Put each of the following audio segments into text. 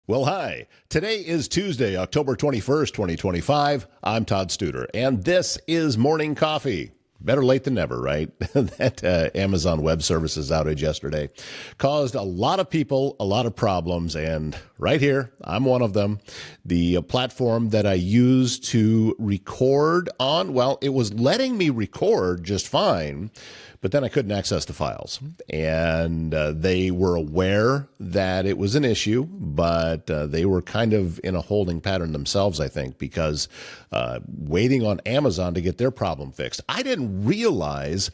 Well, hi. Today is Tuesday, October 21st, 2025. I'm Todd Studer, and this is Morning Coffee. Better late than never, right? That Amazon Web Services outage yesterday caused a lot of people a lot of problems, and right here, I'm one of them. The platform that I use to record on, well, it was letting me record just fine, but then I couldn't access the files. And they were aware that it was an issue, but they were kind of in a holding pattern themselves, I think, because waiting on Amazon to get their problem fixed. I didn't realize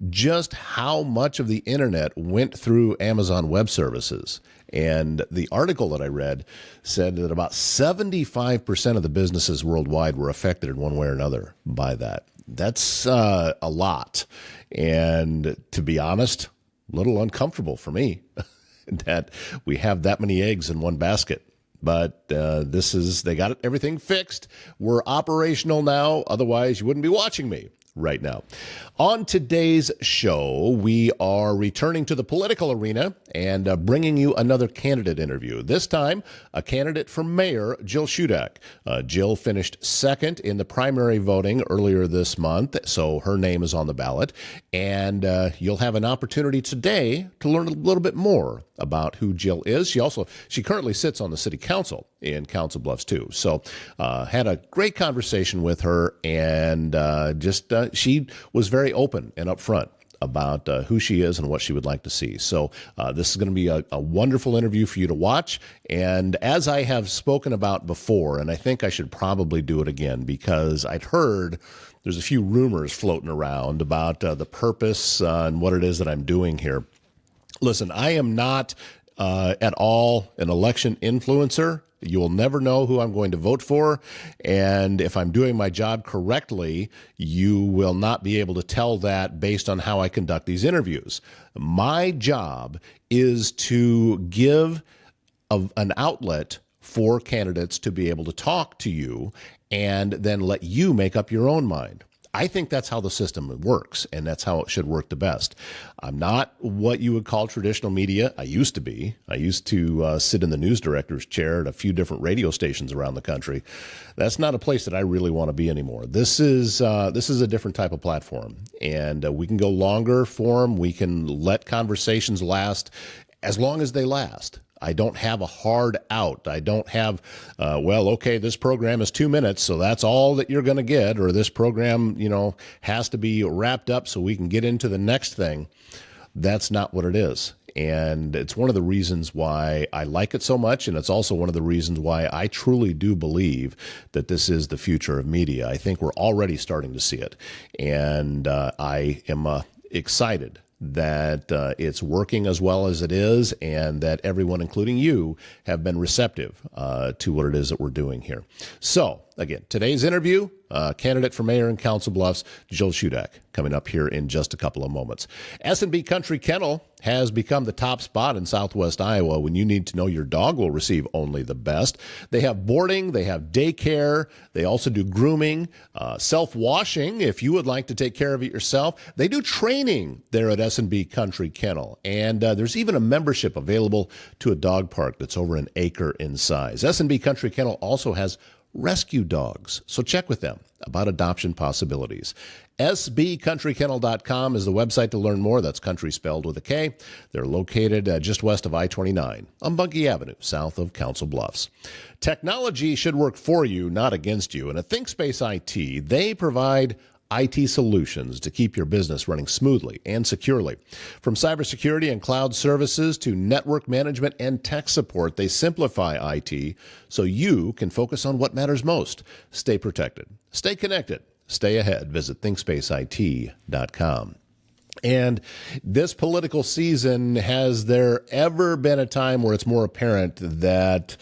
just how much of the internet went through Amazon Web Services. And the article that I read said that about 75% of the businesses worldwide were affected in one way or another by that. That's a lot. And to be honest, a little uncomfortable for me that we have that many eggs in one basket. But they got everything fixed. We're operational now. Otherwise, you wouldn't be watching me right now. On today's show, we are returning to the political arena and bringing you another candidate interview. This time, a candidate for mayor, Jill Shudak. Jill finished second in the primary voting earlier this month, so her name is on the ballot. And you'll have an opportunity today to learn a little bit more about who Jill is. She currently sits on the city council in Council Bluffs too. So had a great conversation with her, and she was very open and upfront about who she is and what she would like to see. So this is going to be a wonderful interview for you to watch. And as I have spoken about before, and I think I should probably do it again because I'd heard there's a few rumors floating around about the purpose and what it is that I'm doing here. Listen, I am not at all an election influencer. You will never know who I'm going to vote for. And if I'm doing my job correctly, you will not be able to tell that based on how I conduct these interviews. My job is to give an outlet for candidates to be able to talk to you and then let you make up your own mind. I think that's how the system works, and that's how it should work the best. I'm not what you would call traditional media. I used to be. I used to sit in the news director's chair at a few different radio stations around the country. That's not a place that I really want to be anymore. This is a different type of platform, and we can go longer form. We can let conversations last as long as they last. I don't have a hard out. I don't have, this program is 2 minutes, so that's all that you're going to get, or this program, has to be wrapped up so we can get into the next thing. That's not what it is. And it's one of the reasons why I like it so much, and it's also one of the reasons why I truly do believe that this is the future of media. I think we're already starting to see it, and I am excited that it's working as well as it is, and that everyone, including you, have been receptive to what it is that we're doing here. So, again, today's interview, candidate for mayor in Council Bluffs, Jill Shudak, coming up here in just a couple of moments. S&B Country Kennel has become the top spot in Southwest Iowa when you need to know your dog will receive only the best. They have boarding, they have daycare, they also do grooming, self-washing if you would like to take care of it yourself. They do training there at S&B Country Kennel, and there's even a membership available to a dog park that's over an acre in size. S&B Country Kennel also has rescue dogs, so check with them about adoption possibilities. sbcountrykennel.com is the website to learn more. That's country spelled with a K. They're located just west of I-29 on Bunkie Avenue, south of Council Bluffs. Technology should work for you, not against you. And at ThinkSpace IT, they provide IT solutions to keep your business running smoothly and securely. From cybersecurity and cloud services to network management and tech support, they simplify IT so you can focus on what matters most. Stay protected, stay connected, stay ahead. Visit ThinkSpaceIT.com. And this political season, has there ever been a time where it's more apparent that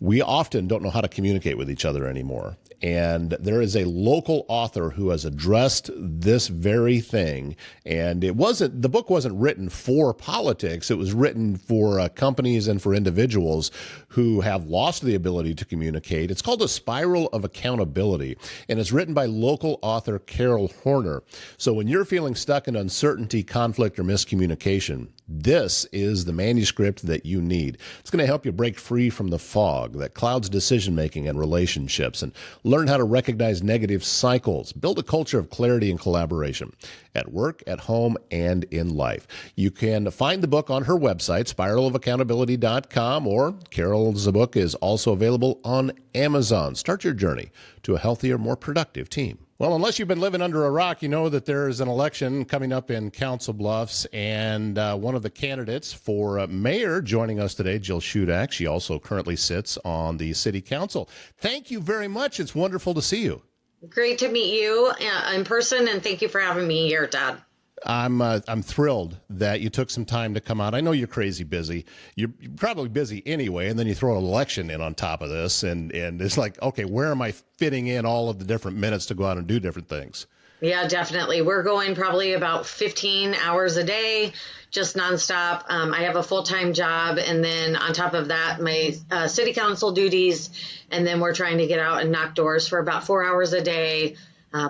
We often don't know how to communicate with each other anymore. And there is a local author who has addressed this very thing. And the book wasn't written for politics. It was written for companies and for individuals who have lost the ability to communicate. It's called The Spiral of Accountability, and it's written by local author Carol Horner. So when you're feeling stuck in uncertainty, conflict, or miscommunication, this is the manuscript that you need. It's going to help you break free from the fog that clouds decision-making and relationships, and learn how to recognize negative cycles, build a culture of clarity and collaboration at work, at home, and in life. You can find the book on her website, spiralofaccountability.com, or Carol's book is also available on Amazon. Start your journey to a healthier, more productive team. Well, unless you've been living under a rock, you know that there is an election coming up in Council Bluffs, and one of the candidates for mayor joining us today, Jill Shudak. She also currently sits on the city council. Thank you very much. It's wonderful to see you. Great to meet you in person, and thank you for having me here, Todd. I'm thrilled that you took some time to come out. I know you're crazy busy. You're probably busy anyway, and then you throw an election in on top of this, and it's like, okay, where am I fitting in all of the different minutes to go out and do different things? Yeah, definitely. We're going probably about 15 hours a day, just nonstop. I have a full-time job, and then on top of that, my city council duties, and then we're trying to get out and knock doors for about 4 hours a day.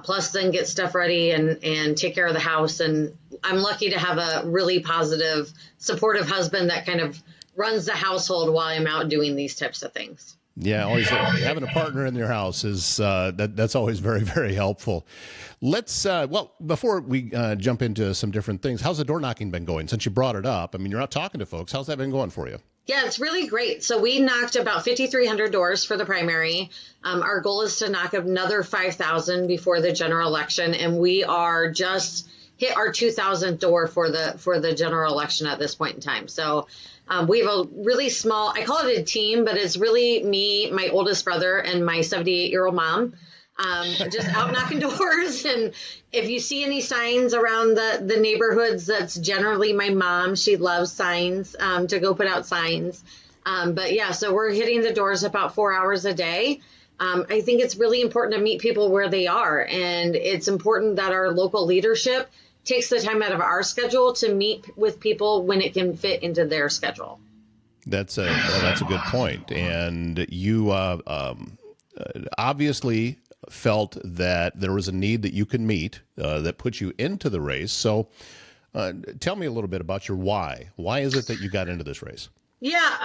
Plus then get stuff ready and take care of the house. And I'm lucky to have a really positive, supportive husband that kind of runs the household while I'm out doing these types of things. Yeah, always having a partner in your house is that's always very, very helpful. Let's before we jump into some different things, how's the door knocking been going? Since you brought it up, I mean, you're out talking to folks. How's that been going for you? Yeah, it's really great. So we knocked about 5,300 doors for the primary. Our goal is to knock another 5,000 before the general election, and we are just hit our 2,000th door for the general election at this point in time. So we have a really small, I call it a team, but it's really me, my oldest brother, and my 78-year-old mom. Just out knocking doors. And if you see any signs around the neighborhoods, that's generally my mom. She loves signs, to go put out signs. But yeah, so we're hitting the doors about 4 hours a day. I think it's really important to meet people where they are. And it's important that our local leadership takes the time out of our schedule to meet with people when it can fit into their schedule. That's a good point. And you obviously felt that there was a need that you could meet that put you into the race. So tell me a little bit about your why. Why is it that you got into this race? Yeah,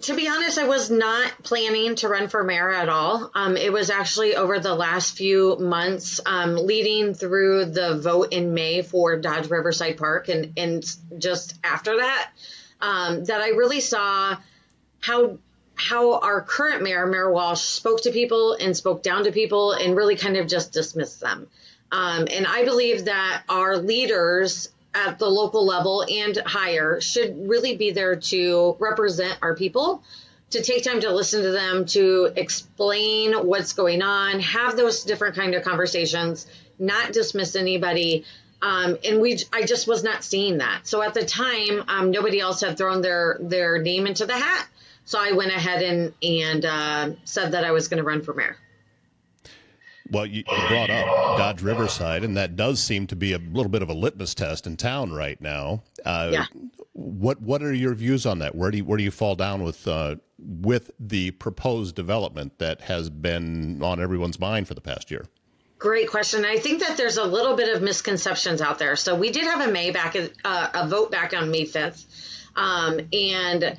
to be honest, I was not planning to run for mayor at all. It was actually over the last few months, leading through the vote in May for Dodge Riverside Park, and just after that, that I really saw how our current mayor, Mayor Walsh, spoke to people and spoke down to people and really kind of just dismissed them. And I believe that our leaders at the local level and higher should really be there to represent our people, to take time to listen to them, to explain what's going on, have those different kind of conversations, not dismiss anybody. And I just was not seeing that. So at the time, nobody else had thrown their name into the hat. So I went ahead and said that I was going to run for mayor. Well, you brought up Dodge Riverside, and that does seem to be a little bit of a litmus test in town right now. Yeah. What are your views on that? Where do you fall down with the proposed development that has been on everyone's mind for the past year? Great question. I think that there's a little bit of misconceptions out there. So we did have a vote back on May 5th, and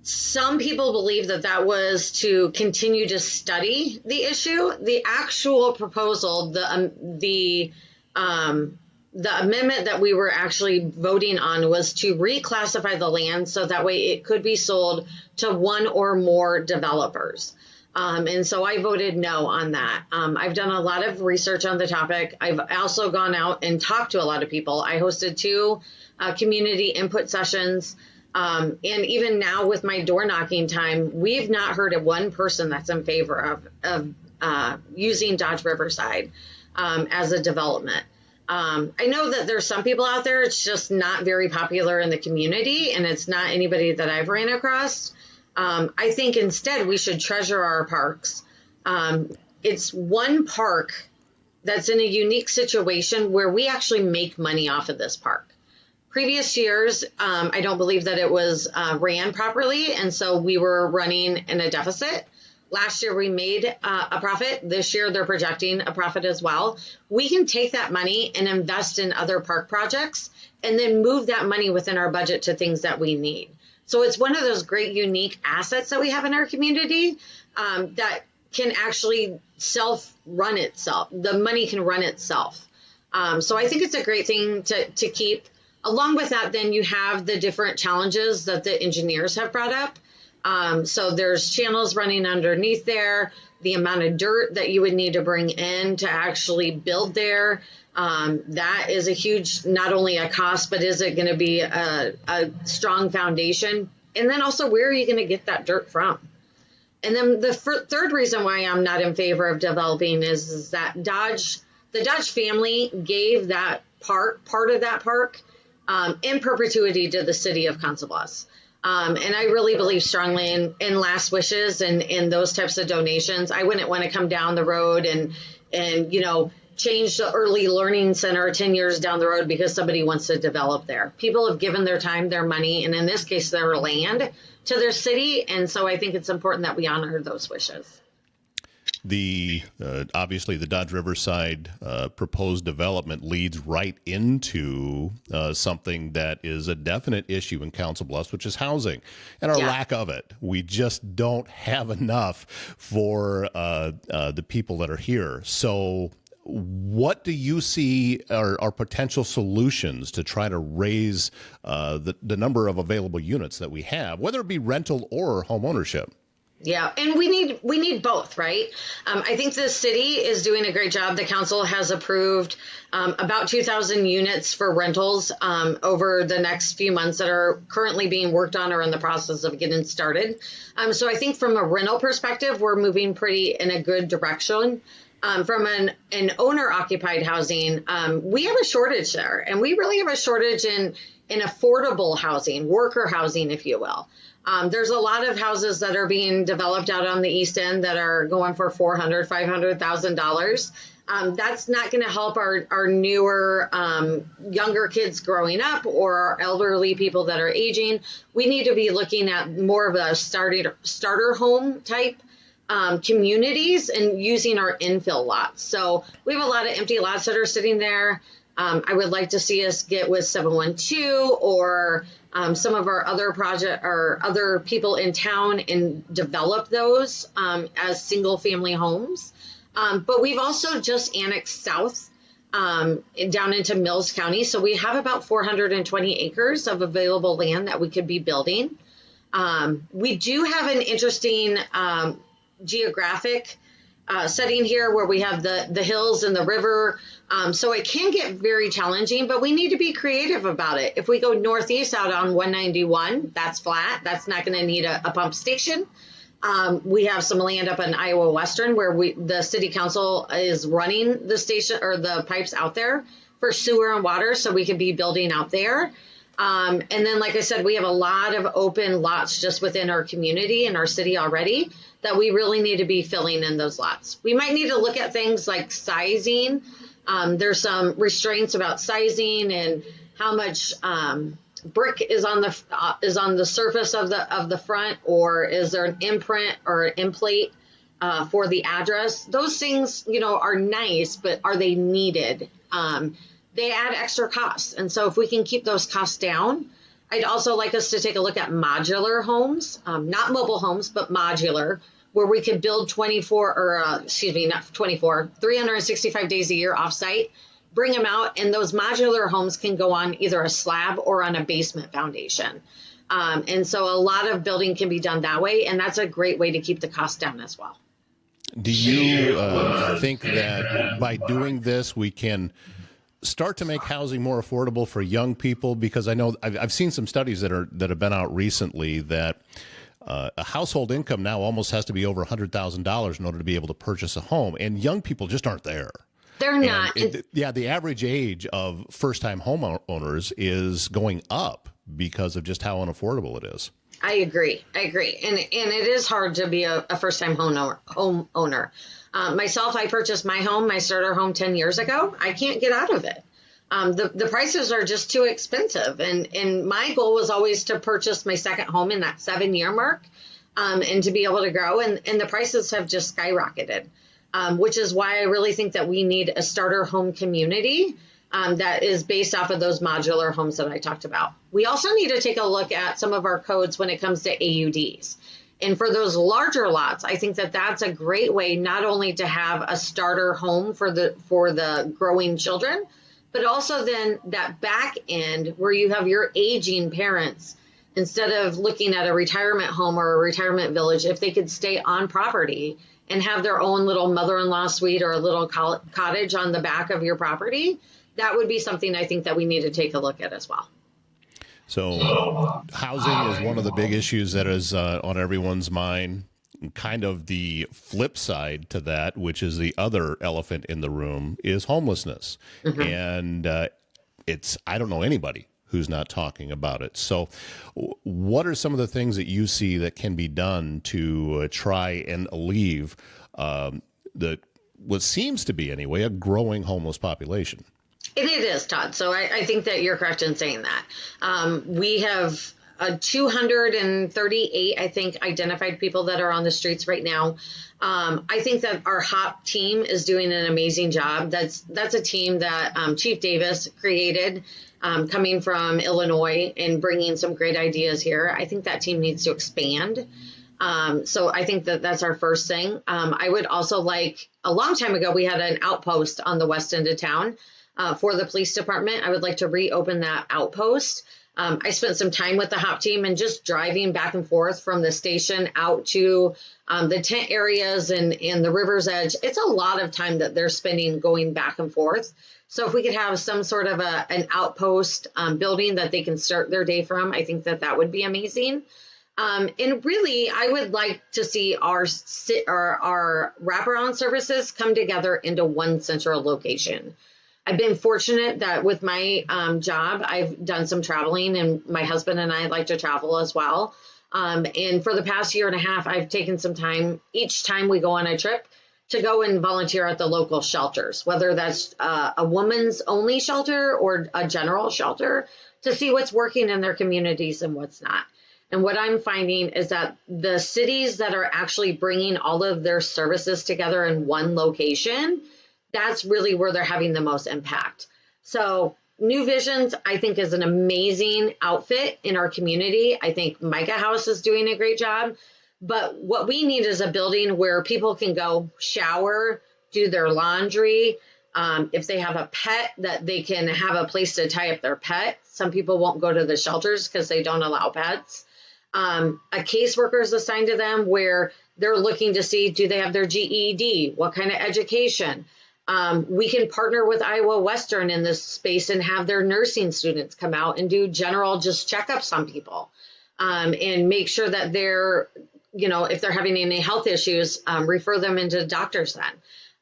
some people believe that was to continue to study the issue. The actual proposal, the amendment that we were actually voting on was to reclassify the land so that way it could be sold to one or more developers. And so I voted no on that. I've done a lot of research on the topic. I've also gone out and talked to a lot of people. I hosted 2 community input sessions. And even now with my door knocking time, we've not heard of one person that's in favor of using Dodge Riverside as a development. I know that there's some people out there, it's just not very popular in the community, and it's not anybody that I've ran across. I think instead we should treasure our parks. It's one park that's in a unique situation where we actually make money off of this park. Previous years, I don't believe that it was ran properly, and so we were running in a deficit. Last year, we made a profit. This year, they're projecting a profit as well. We can take that money and invest in other park projects and then move that money within our budget to things that we need. So it's one of those great unique assets that we have in our community that can actually self-run itself. The money can run itself. So I think it's a great thing to keep. Along with that, then you have the different challenges that the engineers have brought up. So there's channels running underneath there, the amount of dirt that you would need to bring in to actually build there. That is a huge, not only a cost, but is it going to be a strong foundation? And then also, where are you going to get that dirt from? And then the third reason why I'm not in favor of developing is that the Dodge family gave that part of that park in perpetuity to the city of Council Bluffs. And I really believe strongly in last wishes and in those types of donations. I wouldn't want to come down the road and change the early learning center 10 years down the road because somebody wants to develop there. People have given their time, their money, and in this case, their land to their city. And so I think it's important that we honor those wishes. Obviously the Dodge Riverside proposed development leads right into something that is a definite issue in Council Bluffs, which is housing and our lack of it. We just don't have enough for the people that are here. So what do you see are potential solutions to try to raise the number of available units that we have, whether it be rental or home ownership? Yeah, and we need both, right? I think the city is doing a great job. The council has approved about 2,000 units for rentals over the next few months that are currently being worked on or in the process of getting started. So I think from a rental perspective, we're moving pretty in a good direction. From an owner-occupied housing, we have a shortage there, and we really have a shortage in affordable housing, worker housing, if you will. There's a lot of houses that are being developed out on the East End that are going for $400,000, $500,000. That's not going to help our newer, younger kids growing up or our elderly people that are aging. We need to be looking at more of a starter home type communities and using our infill lots. So we have a lot of empty lots that are sitting there. I would like to see us get with 712 or some of our other project or other people in town and develop those as single family homes. But we've also just annexed south down into Mills County. So we have about 420 acres of available land that we could be building. We do have an interesting geographic setting here where we have the hills and the river. So it can get very challenging, but we need to be creative about it. If we go northeast out on 191, that's flat. That's not going to need a pump station. We have some land up in Iowa Western where the city council is running the station or the pipes out there for sewer and water. So we could be building out there. And then, like I said, we have a lot of open lots just within our community and our city already that we really need to be filling in those lots. We might need to look at things like sizing. There's some restraints about sizing and how much brick is on the surface of the front, or is there an imprint or an implate for the address? Those things, are nice, but are they needed? They add extra costs. And so if we can keep those costs down, I'd also like us to take a look at modular homes, not mobile homes, but modular, where we could build 365 days a year offsite, bring them out, and those modular homes can go on either a slab or on a basement foundation. And so a lot of building can be done that way, and that's a great way to keep the cost down as well. Do you think that by doing this, we can start to make housing more affordable for young people? Because I know I've seen some studies that have been out recently that a household income now almost has to be over $100,000 in order to be able to purchase a home, and young people just aren't there. They're not. The average age of first-time homeowners is going up because of just how unaffordable it is. I agree. And it is hard to be a first time homeowner. Myself, I purchased my home, my starter home 10 years ago. I can't get out of it. The prices are just too expensive. And my goal was always to purchase my second home in that 7-year mark, and to be able to grow. And the prices have just skyrocketed, which is why I really think that we need a starter home community that is based off of those modular homes that I talked about. We also need to take a look at some of our codes when it comes to AUDs. And for those larger lots, I think that that's a great way not only to have a starter home for the growing children, but also then that back end where you have your aging parents, instead of looking at a retirement home or a retirement village, if they could stay on property and have their own little mother-in-law suite or a little cottage on the back of your property, that would be something I think that we need to take a look at as well. So housing is one of the big issues that is on everyone's mind. Kind of the flip side to that, which is the other elephant in the room, is homelessness. Mm-hmm. And I don't know anybody who's not talking about it. So what are some of the things that you see that can be done to try and alleviate what seems to be, anyway, a growing homeless population? And it is, Todd. So I think that you're correct in saying that. We have 238, I think, identified people that are on the streets right now. I think that our HOP team is doing an amazing job. That's a team that Chief Davis created, coming from Illinois and bringing some great ideas here. I think that team needs to expand. So I think that that's our first thing. I would also like, a long time ago, we had an outpost on the west end of town for the police department. I would like to reopen that outpost. I spent some time with the HOP team and just driving back and forth from the station out to the tent areas and the river's edge. It's a lot of time that they're spending going back and forth. So if we could have some sort of an outpost building that they can start their day from, I think that that would be amazing. And really, I would like to see our wraparound services come together into one central location. I've been fortunate that with my job, I've done some traveling, and my husband and I like to travel as well. And for the past year and a half, I've taken some time each time we go on a trip to go and volunteer at the local shelters, whether that's a woman's only shelter or a general shelter, to see what's working in their communities and what's not. And what I'm finding is that the cities that are actually bringing all of their services together in one location, that's really where they're having the most impact. So New Visions, I think, is an amazing outfit in our community. I think Micah House is doing a great job. But what we need is a building where people can go shower, do their laundry. If they have a pet, that they can have a place to tie up their pet. Some people won't go to the shelters because they don't allow pets. A caseworker is assigned to them where they're looking to see, do they have their GED? What kind of education? We can partner with Iowa Western in this space and have their nursing students come out and do general just checkups on people, and make sure that they're, if they're having any health issues, refer them into doctors then.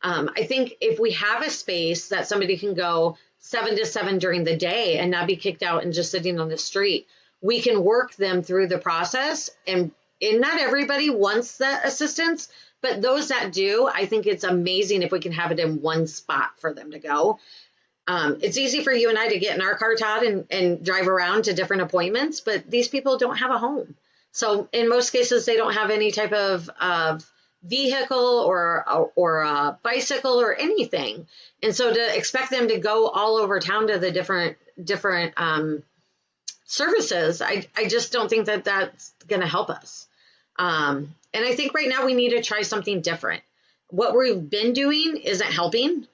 I think if we have a space that somebody can go 7 to 7 during the day and not be kicked out and just sitting on the street, we can work them through the process. And not everybody wants that assistance, but those that do, I think it's amazing if we can have it in one spot for them to go. It's easy for you and I to get in our car, Todd, and drive around to different appointments, but these people don't have a home. So in most cases, they don't have any type of vehicle or a bicycle or anything. And so to expect them to go all over town to the different services, I just don't think that that's going to help us. And I think right now we need to try something different. What we've been doing isn't helping.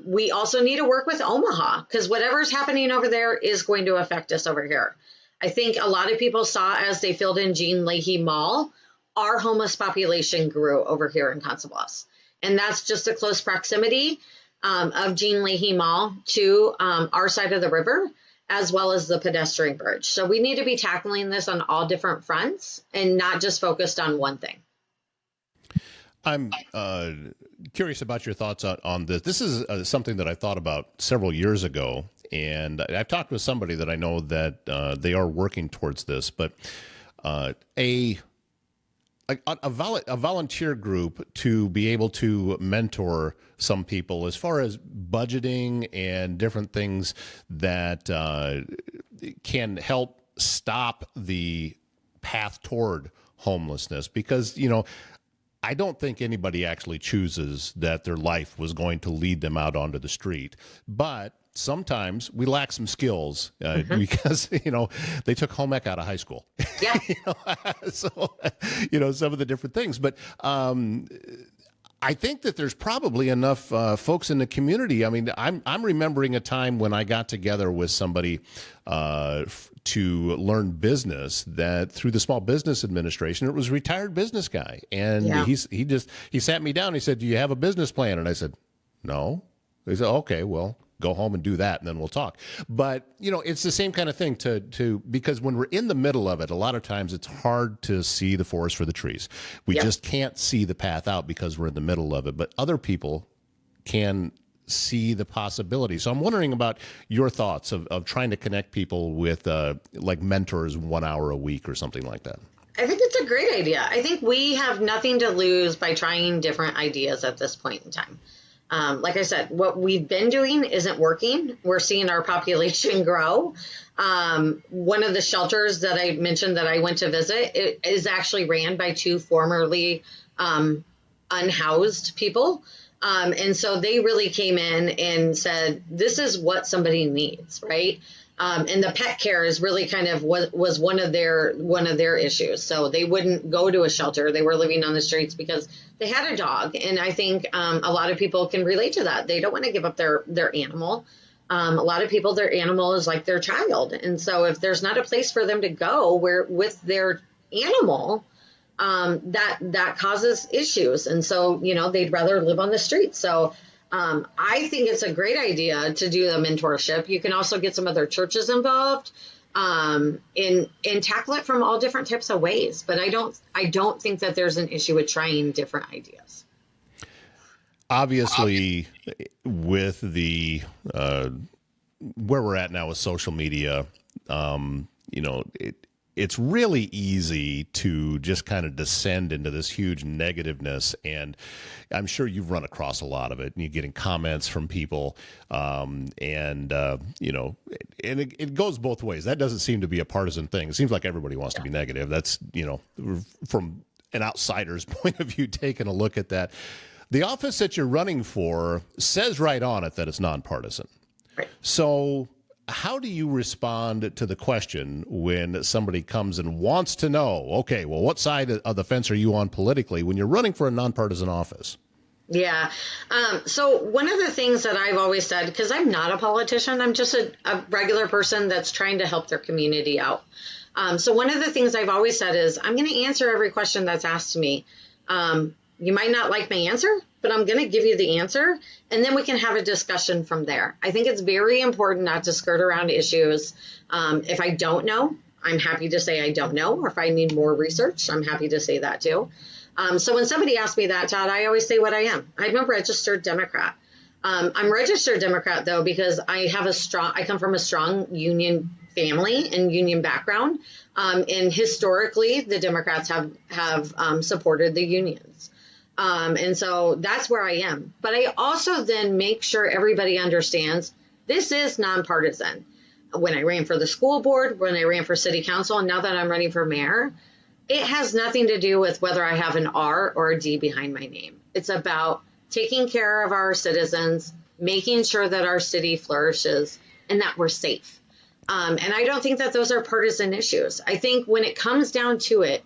We also need to work with Omaha, because whatever's happening over there is going to affect us over here. I think a lot of people saw, as they filled in Jean Leahy Mall, our homeless population grew over here in Council Bluffs. And that's just a close proximity of Jean Leahy Mall to our side of the river, as well as the pedestrian bridge. So we need to be tackling this on all different fronts and not just focused on one thing. I'm curious about your thoughts on this. This is something that I thought about several years ago, and I've talked with somebody that I know that they are working towards this, but a volunteer group to be able to mentor some people as far as budgeting and different things that can help stop the path toward homelessness. Because, I don't think anybody actually chooses that their life was going to lead them out onto the street. But sometimes we lack some skills because, they took home ec out of high school. Yeah. So, some of the different things. But I think that there's probably enough folks in the community. I mean, I'm remembering a time when I got together with somebody to learn business that through the Small Business Administration. It was a retired business guy, and he sat me down. And he said, "Do you have a business plan?" And I said, "No." He said, "Okay, well, go home and do that, and then we'll talk." But it's the same kind of thing because when we're in the middle of it, a lot of times it's hard to see the forest for the trees. We just can't see the path out because we're in the middle of it. But other people can see the possibility. So I'm wondering about your thoughts of trying to connect people with like mentors 1 hour a week or something like that. I think it's a great idea. I think we have nothing to lose by trying different ideas at this point in time. Like I said, what we've been doing isn't working. We're seeing our population grow. One of the shelters that I mentioned that I went to visit, it is actually ran by two formerly unhoused people. And so they really came in and said, this is what somebody needs, right? And the pet care is really kind of was one of their issues. So they wouldn't go to a shelter. They were living on the streets because they had a dog. And I think a lot of people can relate to that. They don't want to give up their animal. A lot of people, their animal is like their child. And so if there's not a place for them to go with their animal, that causes issues. And so, they'd rather live on the street. So I think it's a great idea to do the mentorship. You can also get some other churches involved and tackle it from all different types of ways. But I don't think that there's an issue with trying different ideas. Obviously, with the where we're at now with social media, it's really easy to just kind of descend into this huge negativeness. And I'm sure you've run across a lot of it, and you're getting comments from people. And it goes both ways. That doesn't seem to be a partisan thing. It seems like everybody wants to be negative. That's, from an outsider's point of view, taking a look at that. The office that you're running for says right on it that it's nonpartisan. Right. So how do you respond to the question when somebody comes and wants to know, okay, well, what side of the fence are you on politically when you're running for a nonpartisan office? Yeah. So one of the things that I've always said, because I'm not a politician, I'm just a regular person that's trying to help their community out. So one of the things I've always said is I'm going to answer every question that's asked to me. You might not like my answer, but I'm going to give you the answer, and then we can have a discussion from there. I think it's very important not to skirt around issues. If I don't know, I'm happy to say I don't know, or if I need more research, I'm happy to say that too. So when somebody asks me that, Todd, I always say what I am. I'm a registered Democrat. I'm registered Democrat, though, because I come from a strong union family and union background. And historically, the Democrats have supported the unions. And so that's where I am. But I also then make sure everybody understands this is nonpartisan. When I ran for the school board, when I ran for city council, and now that I'm running for mayor, it has nothing to do with whether I have an R or a D behind my name. It's about taking care of our citizens, making sure that our city flourishes, and that we're safe. And I don't think that those are partisan issues. I think when it comes down to it,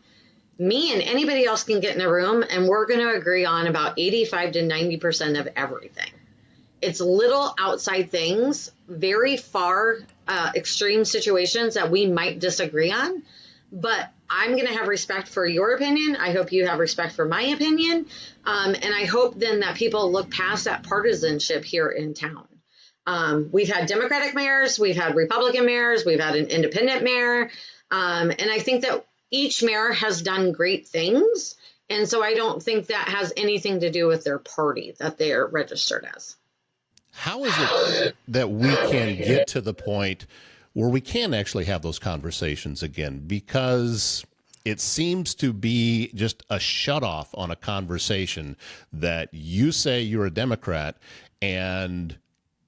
me and anybody else can get in a room and we're going to agree on about 85 to 90% of everything. It's little outside things, very far extreme situations that we might disagree on. But I'm going to have respect for your opinion. I hope you have respect for my opinion. And I hope then that people look past that partisanship here in town. We've had Democratic mayors, we've had Republican mayors, we've had an independent mayor. And I think that each mayor has done great things. And so I don't think that has anything to do with their party that they're registered as. How is it that we can get to the point where we can actually have those conversations again? Because it seems to be just a shut off on a conversation that you say you're a Democrat and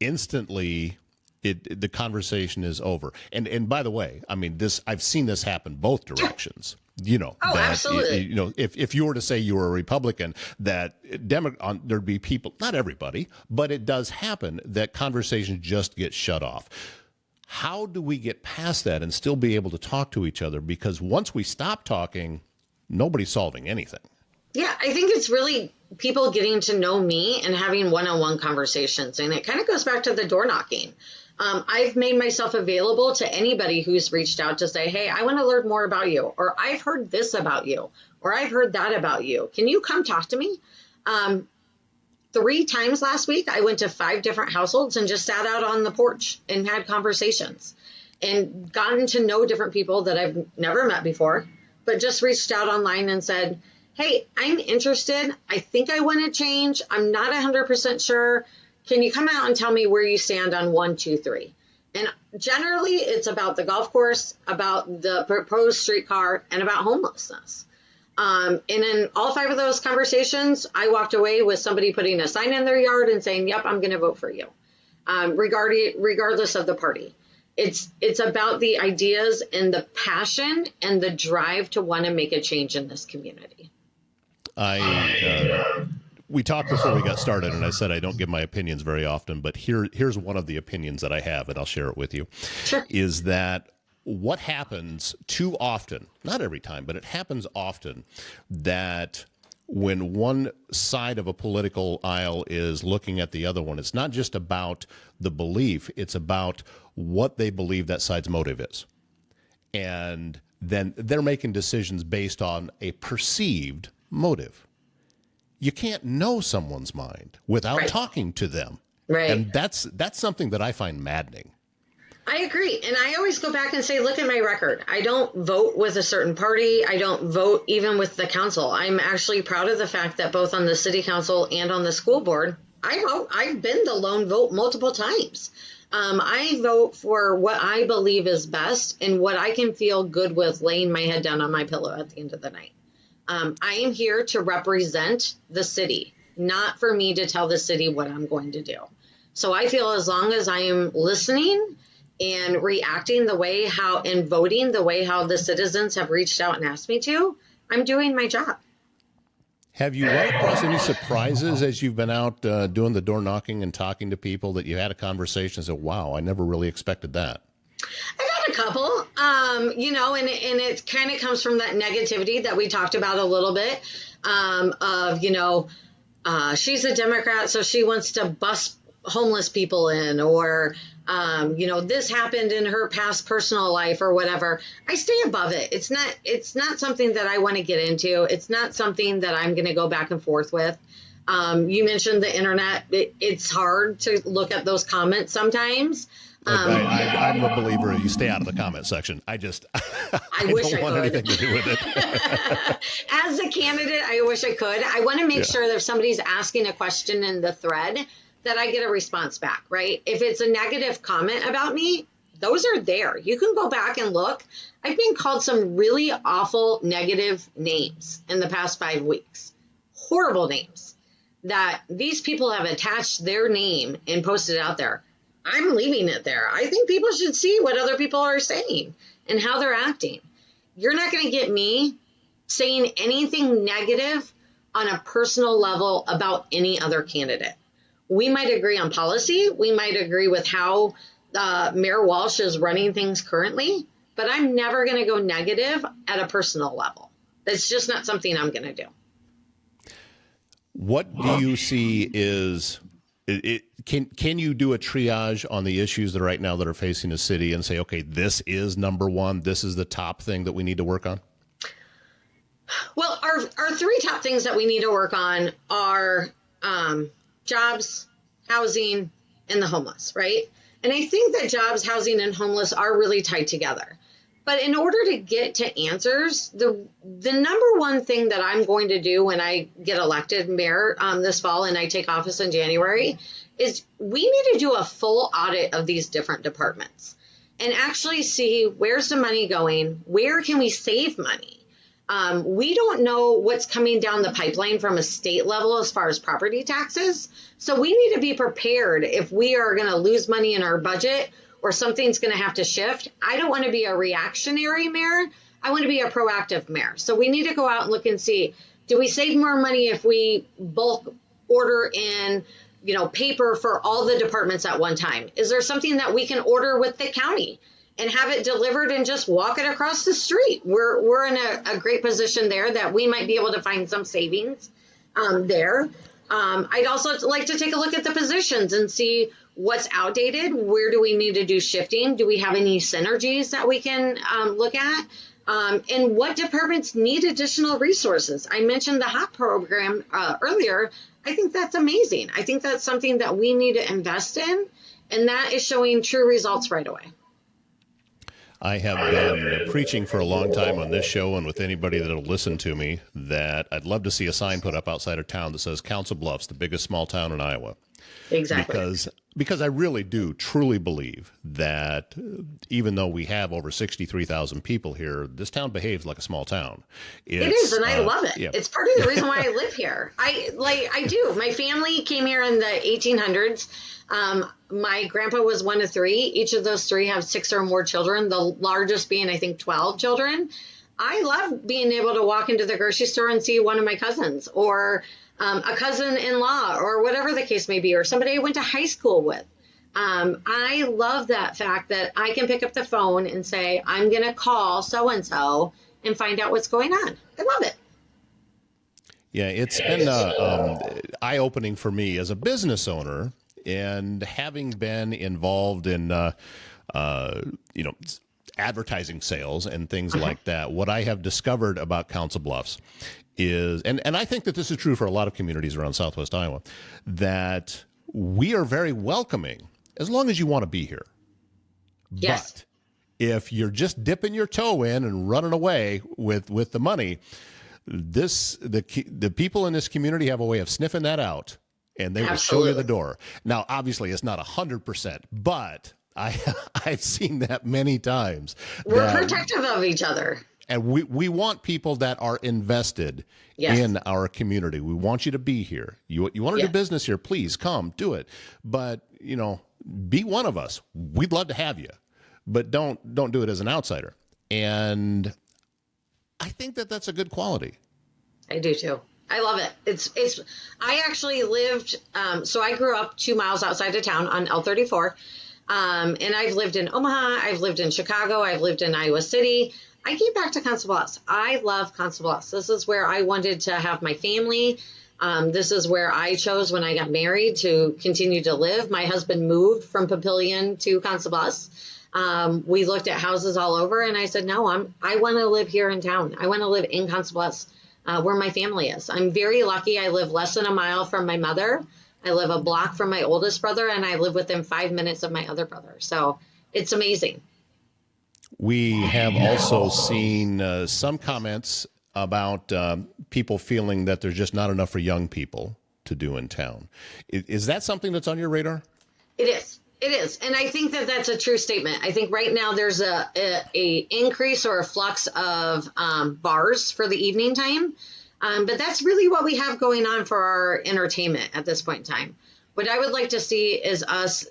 instantly the conversation is over. And by the way, I mean, I've seen this happen both directions. Oh, absolutely. If you were to say you were a Republican, that there'd be people, not everybody, but it does happen that conversations just get shut off. How do we get past that and still be able to talk to each other? Because once we stop talking, nobody's solving anything. Yeah, I think it's really people getting to know me and having one-on-one conversations. And it kind of goes back to the door knocking. I've made myself available to anybody who's reached out to say, hey, I want to learn more about you, or I've heard this about you, or I've heard that about you. Can you come talk to me? 3 times last week, I went to 5 different households and just sat out on the porch and had conversations and gotten to know different people that I've never met before, but just reached out online and said, hey, I'm interested. I think I want to change. I'm not 100% sure. Can you come out and tell me where you stand on 1, 2, 3? And generally, it's about the golf course, about the proposed streetcar, and about homelessness. And in all 5 of those conversations, I walked away with somebody putting a sign in their yard and saying, yep, I'm going to vote for you, regardless of the party. It's about the ideas and the passion and the drive to want to make a change in this community. We talked before we got started, and I said I don't give my opinions very often, but here's one of the opinions that I have, and I'll share it with you. Sure. Is that what happens too often, not every time, but it happens often, that when one side of a political aisle is looking at the other one, it's not just about the belief, it's about what they believe that side's motive is. And then they're making decisions based on a perceived motive. You can't know someone's mind without talking to them. Right. And that's something that I find maddening. I agree. And I always go back and say, look at my record. I don't vote with a certain party. I don't vote even with the council. I'm actually proud of the fact that both on the city council and on the school board, I vote. I've been the lone vote multiple times. I vote for what I believe is best and what I can feel good with laying my head down on my pillow at the end of the night. I am here to represent the city, not for me to tell the city what I'm going to do. So I feel as long as I am listening and reacting and voting the way how the citizens have reached out and asked me to, I'm doing my job. Have you run across any surprises as you've been out doing the door knocking and talking to people that you had a conversation and said, wow, I never really expected that? I've had a couple, and it kind of comes from that negativity that we talked about a little bit she's a Democrat, so she wants to bust homeless people in, or, this happened in her past personal life or whatever. I stay above it. It's not something that I want to get into. It's not something that I'm going to go back and forth with. You mentioned the internet. It's hard to look at those comments sometimes. I'm a believer you stay out of the comment section. I don't want anything to do with it. As a candidate, I wish I could. I want to make sure that if somebody's asking a question in the thread, that I get a response back, right? If it's a negative comment about me, those are there. You can go back and look. I've been called some really awful negative names in the past 5 weeks. Horrible names that these people have attached their name and posted out there. I'm leaving it there. I think people should see what other people are saying and how they're acting. You're not going to get me saying anything negative on a personal level about any other candidate. We might agree on policy. We might agree with how Mayor Walsh is running things currently, but I'm never going to go negative at a personal level. That's just not something I'm going to do. What do you see is can you do a triage on the issues that right now that are facing the city and say, okay, this is number one, this is the top thing that we need to work on? Well, our 3 top things that we need to work on are jobs, housing, and the homeless, right? And I think that jobs, housing, and homeless are really tied together. But in order to get to answers, the number one thing that I'm going to do when I get elected mayor this fall and I take office in January is we need to do a full audit of these different departments and actually see where's the money going, where can we save money, We don't know what's coming down the pipeline from a state level as far as property taxes. So we need to be prepared if we are going to lose money in our budget or something's going to have to shift. I don't want to be a reactionary mayor. I want to be a proactive mayor. So we need to go out and look and see, do we save more money if we bulk order in, paper for all the departments at one time? Is there something that we can order with the county and have it delivered and just walk it across the street? We're in a great position there that we might be able to find some savings there. I'd also like to take a look at the positions and see what's outdated. Where do we need to do shifting? Do we have any synergies that we can look at? And what departments need additional resources? I mentioned the HOP program earlier. I think that's amazing. I think that's something that we need to invest in, and that is showing true results right away. I have been preaching for a long time on this show and with anybody that'll listen to me that I'd love to see a sign put up outside of town that says Council Bluffs, the biggest small town in Iowa. Exactly. Because I really do truly believe that even though we have over 63,000 people here, this town behaves like a small town. It is, and I love it. Yeah. It's part of the reason why I live here. I do. My family came here in the 1800s. My grandpa was one of three. Each of those three have 6 or more children, the largest being, I think, 12 children. I love being able to walk into the grocery store and see one of my cousins or a cousin-in-law or whatever the case may be, or somebody I went to high school with. I love that fact that I can pick up the phone and say, I'm going to call so-and-so and find out what's going on. I love it. Yeah, it's been eye-opening for me as a business owner, and having been involved in, advertising sales and things like that. What I have discovered about Council Bluffs is, and I think that this is true for a lot of communities around Southwest Iowa, that we are very welcoming as long as you want to be here. Yes. But if you're just dipping your toe in and running away with the money, the people in this community have a way of sniffing that out, and they will show you the door. Now, obviously, it's not 100%, but I've seen that many times. We're protective of each other. And we want people that are invested in our community. We want you to be here. You want to do business here, please come, do it. But, be one of us. We'd love to have you. But don't do it as an outsider. And I think that that's a good quality. I do too. I love it. I actually lived, so I grew up 2 miles outside of town on L34. And I've lived in Omaha, I've lived in Chicago, I've lived in Iowa City. I came back to Council Bluffs. I love Council Bluffs. This is where I wanted to have my family. This is where I chose when I got married to continue to live. My husband moved from Papillion to Council Bluffs. We looked at houses all over, and I said, no, I want to live here in town. I want to live in Council Bluffs, where my family is. I'm very lucky. I live less than a mile from my mother. I live a block from my oldest brother, and I live within 5 minutes of my other brother. So it's amazing. We have also seen some comments about people feeling that there's just not enough for young people to do in town. Is that something that's on your radar? It is. It is. And I think that that's a true statement. I think right now there's a increase or a flux of bars for the evening time. But that's really what we have going on for our entertainment at this point in time. What I would like to see is us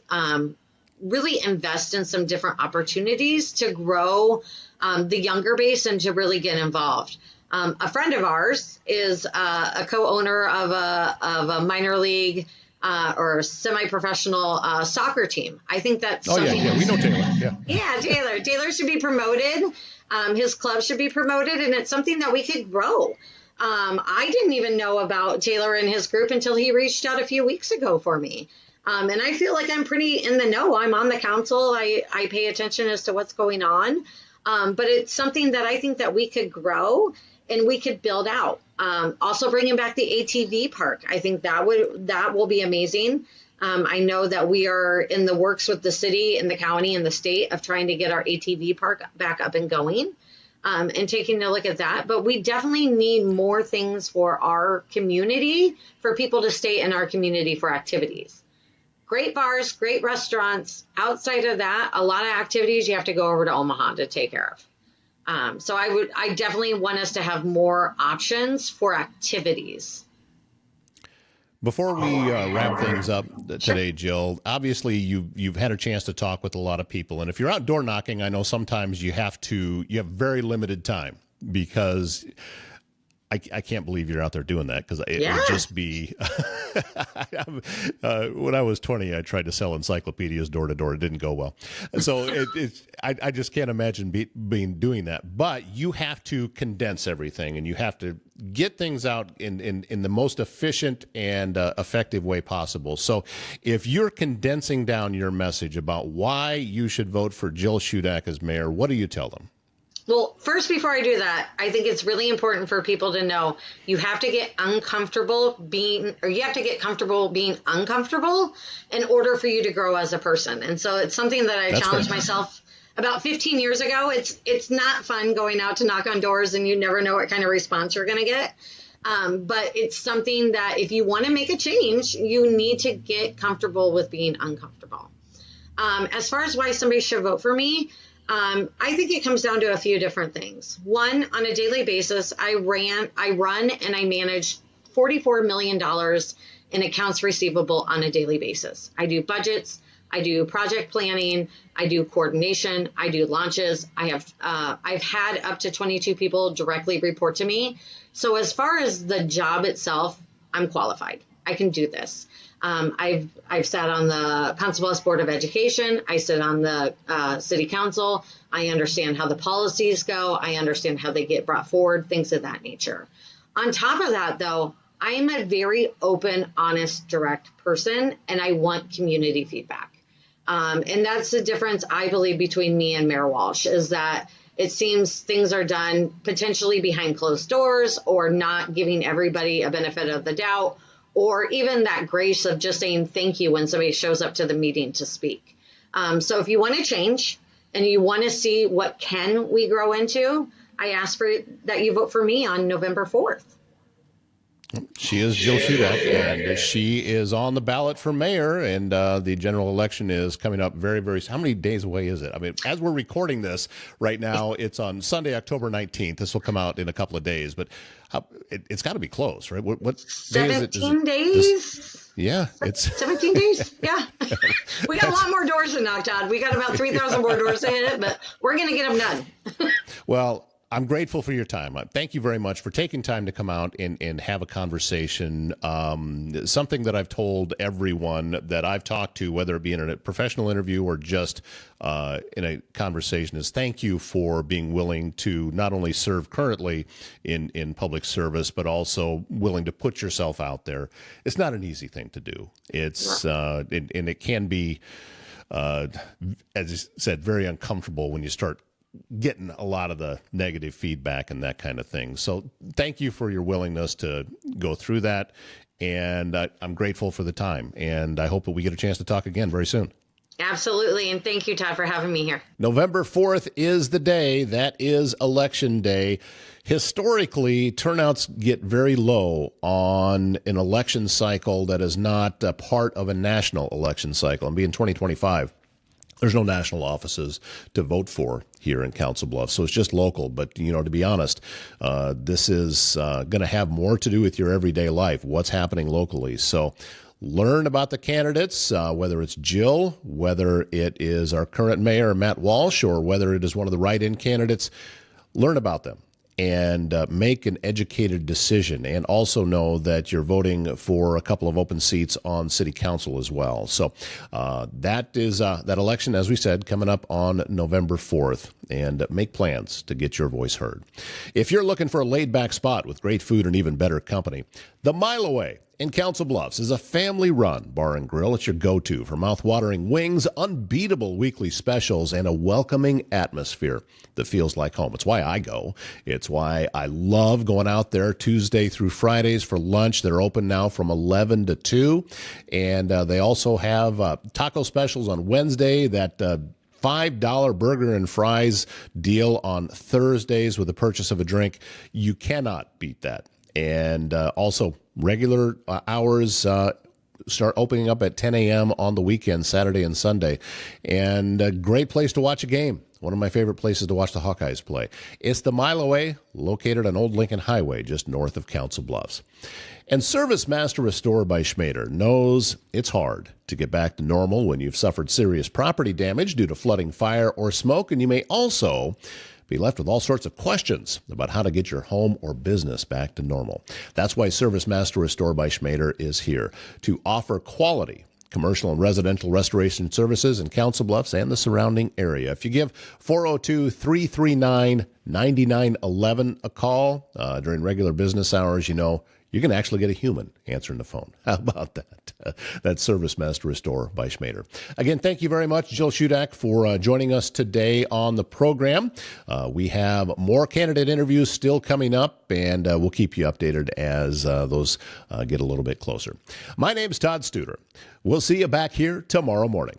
really invest in some different opportunities to grow the younger base and to really get involved. A friend of ours is a co-owner of a minor league or semi-professional soccer team. I think that's something. Yeah, we know Taylor. Yeah, Taylor. Taylor should be promoted. His club should be promoted, and it's something that we could grow. I didn't even know about Taylor and his group until he reached out a few weeks ago for me. And I feel like I'm pretty in the know. I'm on the council. I pay attention as to what's going on. But it's something that I think that we could grow and we could build out. Also bringing back the ATV park. I think that will be amazing. I know that we are in the works with the city and the county and the state of trying to get our ATV park back up and going. And taking a look at that. But we definitely need more things for our community, for people to stay in our community for activities. Great bars, great restaurants. Outside of that, a lot of activities you have to go over to Omaha to take care of. So I definitely want us to have more options for activities. Before we wrap things up Sure. today, Jill, obviously you've had a chance to talk with a lot of people, and if you're outdoor knocking, I know sometimes you have very limited time because I can't believe you're out there doing that because it would just be. When I was 20, I tried to sell encyclopedias door to door. It didn't go well, so I just can't imagine doing that. But you have to condense everything, and you have to get things out in the most efficient and effective way possible. So, if you're condensing down your message about why you should vote for Jill Shudak as mayor, what do you tell them? Well, first, before I do that, I think it's really important for people to know you have to get comfortable being uncomfortable in order for you to grow as a person. And so it's something that I challenged myself about 15 years ago. It's not fun going out to knock on doors and you never know what kind of response you're going to get. But it's something that if you want to make a change, you need to get comfortable with being uncomfortable. As far as why somebody should vote for me, I think it comes down to a few different things. One, on a daily basis, I run and I manage $44 million in accounts receivable on a daily basis. I do budgets, I do project planning, I do coordination, I do launches. I've had up to 22 people directly report to me. So as far as the job itself, I'm qualified. I can do this. I've sat on the Council Bluffs Board of Education. I sit on the City Council. I understand how the policies go. I understand how they get brought forward, things of that nature. On top of that, though, I am a very open, honest, direct person, and I want community feedback. And that's the difference, I believe, between me and Mayor Walsh, is that it seems things are done potentially behind closed doors or not giving everybody a benefit of the doubt, or even that grace of just saying thank you when somebody shows up to the meeting to speak. So if you want to change and you want to see what can we grow into, I ask for that you vote for me on November 4th. She is Jill Shudak, and she is on the ballot for mayor, and the general election is coming up very, very soon. How many days away is it? I mean, as we're recording this right now, it's on Sunday, October 19th. This will come out in a couple of days, but it's got to be close, right? What day is it? 17 days? Yeah, it's 17 days. Yeah. We got a lot more doors to knock, Todd. We got about 3,000 more doors to hit, but we're going to get them done. Well, I'm grateful for your time. Thank you very much for taking time to come out and have a conversation. Something that I've told everyone that I've talked to, whether it be in a professional interview or just in a conversation, is thank you for being willing to not only serve currently in public service, but also willing to put yourself out there. It's not an easy thing to do. It's and it can be, as you said, very uncomfortable when you start getting a lot of the negative feedback and that kind of thing. So thank you for your willingness to go through that. And I'm grateful for the time. And I hope that we get a chance to talk again very soon. Absolutely. And thank you, Todd, for having me here. November 4th is the day. That is Election Day. Historically, turnouts get very low on an election cycle that is not a part of a national election cycle. And being 2025, there's no national offices to vote for here in Council Bluffs, so it's just local. But, to be honest, this is going to have more to do with your everyday life, what's happening locally. So learn about the candidates, whether it's Jill, whether it is our current mayor, Matt Walsh, or whether it is one of the write-in candidates. Learn about them and make an educated decision, and also know that you're voting for a couple of open seats on city council as well. So that is that election, as we said, coming up on November 4th, and make plans to get your voice heard. If you're looking for a laid-back spot with great food and even better company, the Mile Away in Council Bluffs is a family-run bar and grill. It's your go-to for mouth-watering wings, unbeatable weekly specials, and a welcoming atmosphere that feels like home. It's why I go. It's why I love going out there Tuesday through Fridays for lunch. They're open now from 11 to 2, and they also have taco specials on Wednesday, that $5 burger and fries deal on Thursdays with the purchase of a drink. You cannot beat that. And also regular hours start opening up at 10 a.m. on the weekend, Saturday and Sunday. And a great place to watch a game. One of my favorite places to watch the Hawkeyes play. It's the Mile Away, located on Old Lincoln Highway, just north of Council Bluffs. And Service Master Restore by Schmader knows it's hard to get back to normal when you've suffered serious property damage due to flooding, fire, or smoke, and you may also be left with all sorts of questions about how to get your home or business back to normal. That's why Service Master Restore by Schmader is here to offer quality commercial and residential restoration services in Council Bluffs and the surrounding area. If you give 402-339-9911 a call during regular business hours, you know you're going to actually get a human answering the phone. How about that? That's Service Master Restore by Schmader. Again, thank you very much, Jill Shudak, for joining us today on the program. We have more candidate interviews still coming up, and we'll keep you updated as those get a little bit closer. My name's Todd Studer. We'll see you back here tomorrow morning.